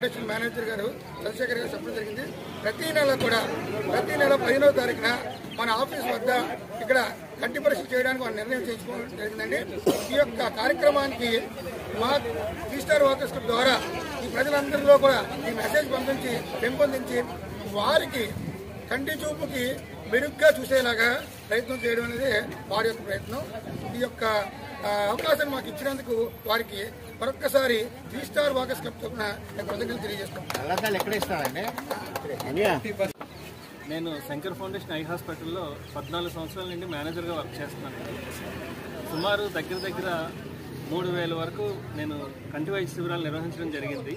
Manager గారు చంద్రశేఖర్ గారు చెప్పడం జరిగింది. ప్రతి నెల 15వ తారీఖున మన ఆఫీస్ వద్ద ఇక్కడ కంటి పరీక్ష చేయడానికి ఒక నిర్ణయం చేసుకోవడం జరిగిందండి. ఈ యొక్క కార్యక్రమానికి మా 3 స్టార్ వాకర్స్ క్లబ్ ద్వారా ఈ ప్రజలందరిలో కూడా ఈ మెసేజ్ పెంపొందించి వారికి కంటి చూపుకి మెరుగ్గా చూసేలాగా ప్రయత్నం చేయడం అనేది వారి యొక్క ప్రయత్నం. ఈ యొక్క అవకాశం మాకు ఇచ్చినందుకు వారికి మరొక్కసారి 3 స్టార్ వాకర్స్ క్లబ్ తరఫున కృతజ్ఞతలు తెలియజేస్తాం. నేను శంకర్ ఫౌండేషన్ ఐ హాస్పిటల్లో 14 సంవత్సరాల నుండి మేనేజర్గా వర్క్ చేస్తున్నాను. సుమారు దగ్గర 3000 వరకు నేను కంటి వైద్య శిబిరాలు నిర్వహించడం జరిగింది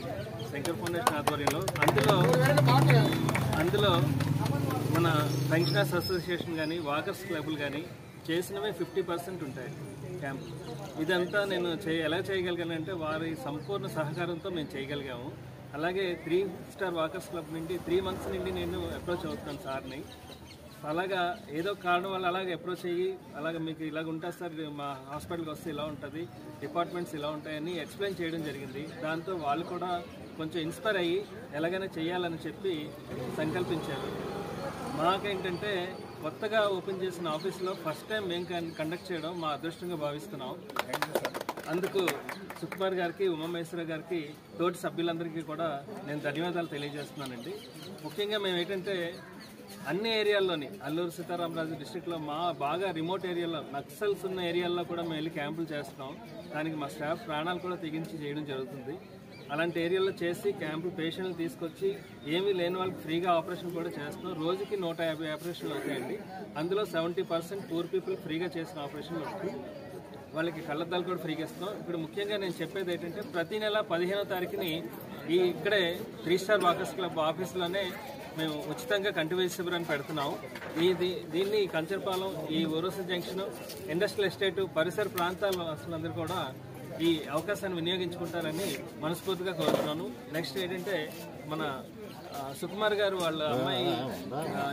శంకర్ ఫౌండేషన్ ఆధ్వర్యంలో. అందులో మన పెన్షనర్స్ అసోసియేషన్ కానీ వాకర్స్ క్లబ్లు కానీ చేసినవే 50% ఉంటాయి క్యాంప్. ఇదంతా నేను ఎలా చేయగలిగానంటే వారి సంపూర్ణ సహకారంతో మేము చేయగలిగాము. అలాగే 3 స్టార్ వాకర్స్ క్లబ్ నుండి 3 మంత్స్ నుండి నేను అప్రోచ్ అవుతున్నాను సార్ని. అలాగా ఏదో కారణం వల్ల అలాగే అప్రోచ్ అయ్యి అలాగే మీకు ఇలాగ ఉంటుంది సార్, మా హాస్పిటల్కి వస్తే ఇలా ఉంటుంది, డిపార్ట్మెంట్స్ ఇలా ఉంటాయని ఎక్స్ప్లెయిన్ చేయడం జరిగింది. దాంతో వాళ్ళు కూడా కొంచెం ఇన్స్పైర్ అయ్యి ఎలాగైనా చేయాలని చెప్పి సంకల్పించారు. మాకేంటంటే కొత్తగా ఓపెన్ చేసిన ఆఫీస్లో ఫస్ట్ టైం మేము కండక్ట్ చేయడం మా అదృష్టంగా భావిస్తున్నాం. అందుకు సుకుమార్ గారికి, ఉమామహేశ్వర గారికి, తోటి సభ్యులందరికీ కూడా నేను ధన్యవాదాలు తెలియజేస్తున్నానండి. ముఖ్యంగా మేము ఏంటంటే అన్ని ఏరియాల్లోని అల్లూరు సీతారామరాజు డిస్ట్రిక్ట్లో బాగా రిమోట్ ఏరియాలో నక్సల్స్ ఉన్న ఏరియాల్లో కూడా మేము వెళ్ళి క్యాంపులు చేస్తున్నాం. దానికి మా స్టాఫ్ ప్రాణాలు కూడా తెగించి చేయడం జరుగుతుంది. అలాంటి ఏరియాలో చేసి క్యాంపు పేషెంట్లు తీసుకొచ్చి ఏమీ లేని వాళ్ళకి ఫ్రీగా ఆపరేషన్ కూడా చేస్తున్నాం. రోజుకి 150 ఆపరేషన్లు అవుతాయండి. అందులో 70% పూర్ పీపుల్ ఫ్రీగా చేసిన ఆపరేషన్లు అవుతాయి. వాళ్ళకి కళ్ళద్దాలు కూడా ఫ్రీగా ఇస్తున్నాం. ఇప్పుడు ముఖ్యంగా నేను చెప్పేది ఏంటంటే ప్రతి నెల 15వ తారీఖుని ఇక్కడే 3 స్టార్ వాకర్స్ క్లబ్ ఆఫీస్లోనే మేము ఉచితంగా కంటి వైద్య శిబిరాన్ని పెడుతున్నాం. దీన్ని కంచర్పాలెం, ఈ ఓరోసి జంక్షన్, ఇండస్ట్రియల్ ఎస్టేట్ పరిసర ప్రాంతాల అసలందరూ కూడా ఈ అవకాశాన్ని వినియోగించుకుంటారని మనస్ఫూర్తిగా కోరుతున్నాను. నెక్స్ట్ ఏంటంటే మన సుకుమార్ గారు వాళ్ళ అమ్మాయి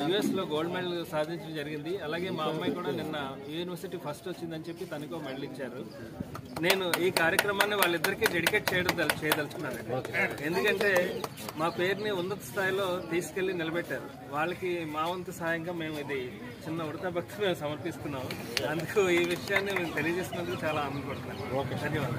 యుఎస్లో గోల్డ్ మెడల్ సాధించడం జరిగింది. అలాగే మా అమ్మాయి కూడా నిన్న యూనివర్సిటీ ఫస్ట్ వచ్చిందని చెప్పి తనకో మెడల్ ఇచ్చారు. నేను ఈ కార్యక్రమాన్ని వాళ్ళిద్దరికీ డెడికేట్ చేయదలుచుకున్నానండి. ఎందుకంటే మా పేరుని ఉన్నత స్థాయిలో తీసుకెళ్లి నిలబెట్టారు. వాళ్ళకి మా వంతు సహాయంగా మేము ఇది చిన్న ఉడతా భక్తి మేము సమర్పిస్తున్నాము. అందుకు ఈ విషయాన్ని మేము తెలియజేసినందుకు చాలా ఆనందపడుతున్నాను. ధన్యవాదాలు.